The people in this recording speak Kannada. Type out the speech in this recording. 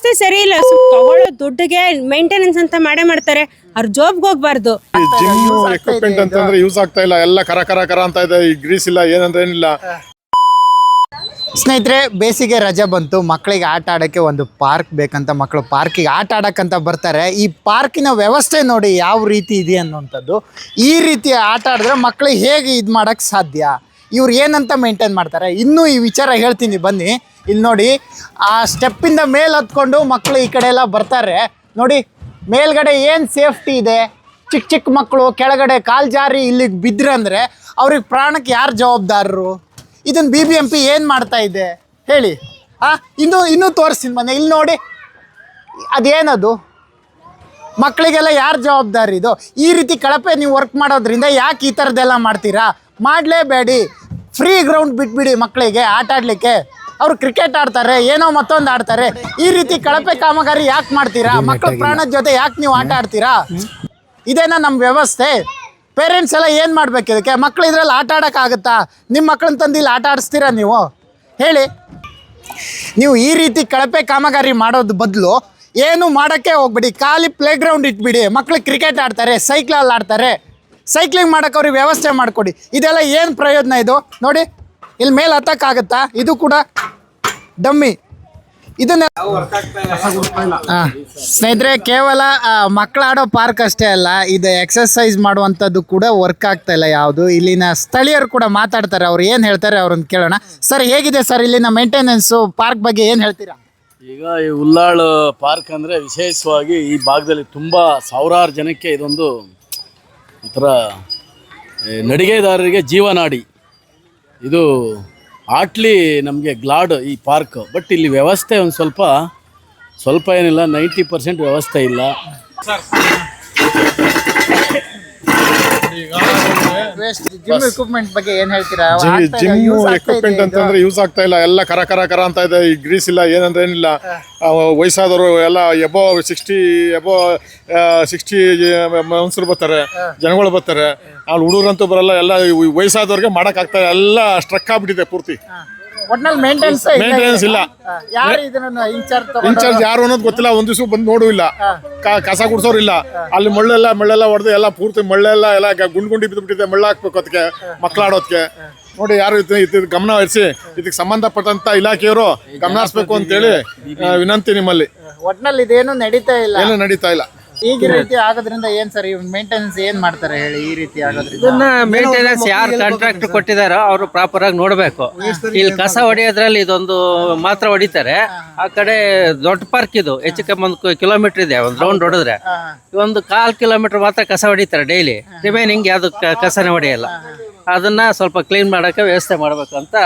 ವ್ಯವಸ್ಥೆ ಸರಿ ಇಲ್ಲ. ತಗೊಳ್ಳೋ ದುಡ್ಡಿಗೆ ಮೇಂಟೆನೆನ್ಸ್ ಅಂತ ಮಾಡ್ತಾರೆ, ಅವ್ರ ಜಾಬ್ಗೆ ಹೋಗ್ಬಾರ್ದು. ಜಿಮ್ ಎಕ್ವಿಪ್ಮೆಂಟ್ ಅಂತಂದ್ರೆ ಯೂಸ್ ಆಗ್ತಾ ಇಲ್ಲ, ಎಲ್ಲ ಕರ ಕರ ಕರ ಅಂತ ಇದೆ. ಈ ಗ್ರೀಸ್ ಇಲ್ಲ, ಏನಂದ್ರೆ ಏನಿಲ್ಲ. ಸ್ನೇಹಿತರೆ, ಬೇಸಿಗೆ ರಜೆ ಬಂತು, ಮಕ್ಕಳಿಗೆ ಆಟ ಆಡೋಕ್ಕೆ ಒಂದು ಪಾರ್ಕ್ ಬೇಕಂತ ಮಕ್ಕಳು ಪಾರ್ಕಿಗೆ ಆಟ ಆಡೋಕ್ಕಂತ ಬರ್ತಾರೆ. ಈ ಪಾರ್ಕಿನ ವ್ಯವಸ್ಥೆ ನೋಡಿ ಯಾವ ರೀತಿ ಇದೆ ಅನ್ನೋಂಥದ್ದು. ಈ ರೀತಿ ಆಟ ಆಡಿದ್ರೆ ಮಕ್ಕಳಿಗೆ ಹೇಗೆ ಇದು ಮಾಡೋಕ್ಕೆ ಸಾಧ್ಯ, ಇವ್ರು ಏನಂತ ಮೇಂಟೈನ್ ಮಾಡ್ತಾರೆ, ಇನ್ನೂ ಈ ವಿಚಾರ ಹೇಳ್ತೀನಿ ಬನ್ನಿ. ಇಲ್ಲಿ ನೋಡಿ, ಆ ಸ್ಟೆಪ್ಪಿಂದ ಮೇಲೆ ಹತ್ಕೊಂಡು ಮಕ್ಕಳು ಈ ಕಡೆ ಎಲ್ಲ ಬರ್ತಾರೆ ನೋಡಿ. ಮೇಲ್ಗಡೆ ಏನು ಸೇಫ್ಟಿ ಇದೆ, ಚಿಕ್ಕ ಚಿಕ್ಕ ಮಕ್ಕಳು ಕೆಳಗಡೆ ಕಾಲು ಜಾರಿ ಇಲ್ಲಿಗೆ ಬಿದ್ದರೆ ಅವ್ರಿಗೆ ಪ್ರಾಣಕ್ಕೆ ಯಾರು ಜವಾಬ್ದಾರರು? ಇದನ್ನು BBMP ಏನು ಮಾಡ್ತಾ ಇದೆ ಹೇಳಿ? ಇನ್ನೂ ತೋರಿಸ್ತೀನಿ ಬನ್ನಿ. ಇಲ್ಲಿ ನೋಡಿ, ಅದೇನದು? ಮಕ್ಕಳಿಗೆಲ್ಲ ಯಾರು ಜವಾಬ್ದಾರಿ ಇದು? ಈ ರೀತಿ ಕಳಪೆ ನೀವು ವರ್ಕ್ ಮಾಡೋದ್ರಿಂದ ಯಾಕೆ ಈ ಥರದ್ದೆಲ್ಲ ಮಾಡ್ತೀರಾ? ಮಾಡಲೇಬೇಡಿ. ಫ್ರೀ ಗ್ರೌಂಡ್ ಬಿಟ್ಬಿಡಿ ಮಕ್ಕಳಿಗೆ ಆಟ ಆಡಲಿಕ್ಕೆ. ಅವರು ಕ್ರಿಕೆಟ್ ಆಡ್ತಾರೆ, ಏನೋ ಮತ್ತೊಂದು ಆಡ್ತಾರೆ. ಈ ರೀತಿ ಕಳಪೆ ಕಾಮಗಾರಿ ಯಾಕೆ ಮಾಡ್ತೀರಾ? ಮಕ್ಕಳ ಪ್ರಾಣದ ಜೊತೆ ಯಾಕೆ ನೀವು ಆಟ ಆಡ್ತೀರಾ? ಇದೇನಾ ನಮ್ಮ ವ್ಯವಸ್ಥೆ? ಪೇರೆಂಟ್ಸ್ ಎಲ್ಲ ಏನು ಮಾಡಬೇಕು ಇದಕ್ಕೆ? ಮಕ್ಕಳು ಇದ್ರಲ್ಲಿ ಆಟ ಆಡೋಕ್ಕಾಗುತ್ತಾ? ನಿಮ್ಮ ಮಕ್ಕಳನ್ನ ತಂದು ಇಲ್ಲಿ ಆಟ ಆಡಿಸ್ತೀರಾ ನೀವು ಹೇಳಿ? ನೀವು ಈ ರೀತಿ ಕಳಪೆ ಕಾಮಗಾರಿ ಮಾಡೋದು ಬದಲು ಏನು ಮಾಡೋಕ್ಕೆ ಹೋಗ್ಬಿಡಿ, ಖಾಲಿ ಪ್ಲೇ ಗ್ರೌಂಡ್ ಇಟ್ಬಿಡಿ. ಮಕ್ಕಳು ಕ್ರಿಕೆಟ್ ಆಡ್ತಾರೆ, ಸೈಕ್ಲಲ್ಲಿ ಆಡ್ತಾರೆ, ಸೈಕ್ಲಿಂಗ್ ಮಾಡೋಕ್ಕೆ ಅವ್ರಿಗೆ ವ್ಯವಸ್ಥೆ ಮಾಡಿಕೊಡಿ. ಇದೆಲ್ಲ ಏನು ಪ್ರಯೋಜನ ಇದು? ನೋಡಿ, ಇಲ್ಲಿ ಮೇಲೆ ಹತ್ತಕ್ಕಾಗುತ್ತಾ? ಇದು ಕೂಡ ಡಮ್ಮಿ. ಇದನ್ನ ಸ್ನೇಹಿತರೆ, ಕೇವಲ ಮಕ್ಕಳು ಆಡೋ ಪಾರ್ಕ್ ಅಷ್ಟೇ ಅಲ್ಲ, ಇದು ಎಕ್ಸರ್ಸೈಸ್ ಮಾಡುವಂಥದ್ದು ಕೂಡ ವರ್ಕ್ ಆಗ್ತಾ ಇಲ್ಲ ಯಾವುದು. ಇಲ್ಲಿನ ಸ್ಥಳೀಯರು ಕೂಡ ಮಾತಾಡ್ತಾರೆ, ಅವ್ರು ಏನು ಹೇಳ್ತಾರೆ ಅವ್ರನ್ನ ಕೇಳೋಣ. ಸರ್, ಹೇಗಿದೆ ಸರ್ ಇಲ್ಲಿನ ಮೇಂಟೆನೆನ್ಸು, ಪಾರ್ಕ್ ಬಗ್ಗೆ ಏನು ಹೇಳ್ತೀರಾ? ಈಗ ಈ ಉಲ್ಲಾಳ್ ಪಾರ್ಕ್ ಅಂದರೆ ವಿಶೇಷವಾಗಿ ಈ ಭಾಗದಲ್ಲಿ ತುಂಬ ಸಾವಿರಾರು ಜನಕ್ಕೆ ಇದೊಂದು ಒಂಥರ ನಡಿಗೆದಾರರಿಗೆ ಜೀವನಾಡಿ. ಇದು ಆಟ್ಲಿ ನಮಗೆ ಗ್ಲಾಡ್ ಈ ಪಾರ್ಕ್. ಬಟ್ ಇಲ್ಲಿ ವ್ಯವಸ್ಥೆ ಒಂದು ಸ್ವಲ್ಪ ಏನಿಲ್ಲ, 90% ವ್ಯವಸ್ಥೆ ಇಲ್ಲ. ಜಿಮ್ ಎಕ್ವಿಪ್ಮೆಂಟ್ ಬಗ್ಗೆ ಏನು ಹೇಳ್ತೀರಾ? ಜಿಮ್ ಎಕ್ವಿಪ್ಮೆಂಟ್ ಅಂತಂದ್ರೆ ಯೂಸ್ ಆಗ್ತಾ ಇಲ್ಲ, ಎಲ್ಲ ಕರ ಕರ ಕರ ಅಂತ ಇದೆ. ಈ ಗ್ರೀಸ್ ಇಲ್ಲ, ಏನಂದ್ರೆ ಏನಿಲ್ಲ. ವಯಸ್ಸಾದವರು ಎಲ್ಲ ಎಬೋ 60 ಮನುಷ್ಯರು ಬರ್ತಾರೆ, ಜನಗಳು ಬರ್ತಾರೆ. ಅವ್ರು ಹುಡುಗರಂತೂ ಬರಲ್ಲ, ಎಲ್ಲ ವಯಸ್ಸಾದವ್ರಿಗೆ ಮಾಡಕ್ ಆಗ್ತಾ ಇಲ್ಲ, ಎಲ್ಲ ಸ್ಟ್ರಕ್ ಆಗ್ಬಿಟ್ಟಿದೆ ಪೂರ್ತಿ. ಒಟ್ನಲ್ಲಿ ಮೇಂಟೆನೆನ್ಸ್ ಇಲ್ಲ. ಇನ್ಚಾರ್ಜ್ ಯಾರು ಅನ್ನೋದು ಗೊತ್ತಿಲ್ಲ. ಒಂದ್ ದಿವ್ಸ ಬಂದು ನೋಡು ಇಲ್ಲ, ಕಸ ಗುಡ್ಸೋರು ಇಲ್ಲ. ಅಲ್ಲಿ ಮಳ್ಳೆಲ್ಲ ಹೊಡೆದು ಎಲ್ಲ ಪೂರ್ತಿ ಮಳ್ಳೆಲ್ಲ ಗುಂಡಿ ಬಿದ್ದುಬಿಟ್ಟಿದೆ. ಮಳ್ಳ ಹಾಕ್ಬೇಕು ಅದಕ್ಕೆ, ಮಕ್ಳು ಆಡೋದಕ್ಕೆ. ನೋಡಿ, ಯಾರು ಇದು ಗಮನ ಹರಿಸಿ ಇದಕ್ಕೆ ಸಂಬಂಧಪಟ್ಟಂತ ಇಲಾಖೆಯವರು ಗಮನ ಹರಿಸ್ಬೇಕು ಅಂತೇಳಿ ವಿನಂತಿ ನಿಮ್ಮಲ್ಲಿ. ಒಟ್ನಲ್ಲಿ ಇದೇನು ನಡೀತಾ ಇಲ್ಲ, ಏನು ನಡೀತಾ ಇಲ್ಲ. ಈಗ ರೀತಿ ಆಗೋದ್ರಿಂದ ಏನ್ ಸರ್ ಮೇಂಟೆನೆನ್ಸ್ ಏನ್ ಮಾಡ್ತಾರೆ ಹೇಳಿ? ಈ ರೀತಿ ಆಗೋದ್ರಿಂದ ಇದನ್ನ ಮೇಂಟೆನೆನ್ಸ್ ಯಾರು ಕಾಂಟ್ರಾಕ್ಟ್ ಕೊಟ್ಟಿದಾರೋ ಅವರು ಪ್ರಾಪರ್ ಆಗಿ ನೋಡ್ಬೇಕು. ಇಲ್ಲಿ ಕಸ ಹೊಡೆಯೋದ್ರಲ್ಲಿ ಇದೊಂದು ಮಾತ್ರ ಹೊಡಿತಾರೆ. ಆ ಕಡೆ ದೊಡ್ಡ ಪಾರ್ಕ್ ಇದು, ಹೆಚ್ಚು ಕಮ್ಮಿ 1 ಕಿಲೋಮೀಟರ್ ಇದೆ. ಒಂದು ರೌಂಡ್ ಹೊಡೆದ್ರೆ ಒಂದು 1/4 ಕಿಲೋಮೀಟರ್ ಮಾತ್ರ ಕಸ ಹೊಡಿತಾರೆ ಡೈಲಿ. ರಿಮೈನಿಂಗ್ ಯಾವ್ದು ಕಸನೇ ಹೊಡೆಯಲ್ಲ. ಅದನ್ನ ಸ್ವಲ್ಪ ಕ್ಲೀನ್ ಮಾಡಕ್ಕೆ ವ್ಯವಸ್ಥೆ ಮಾಡ್ಬೇಕಂತ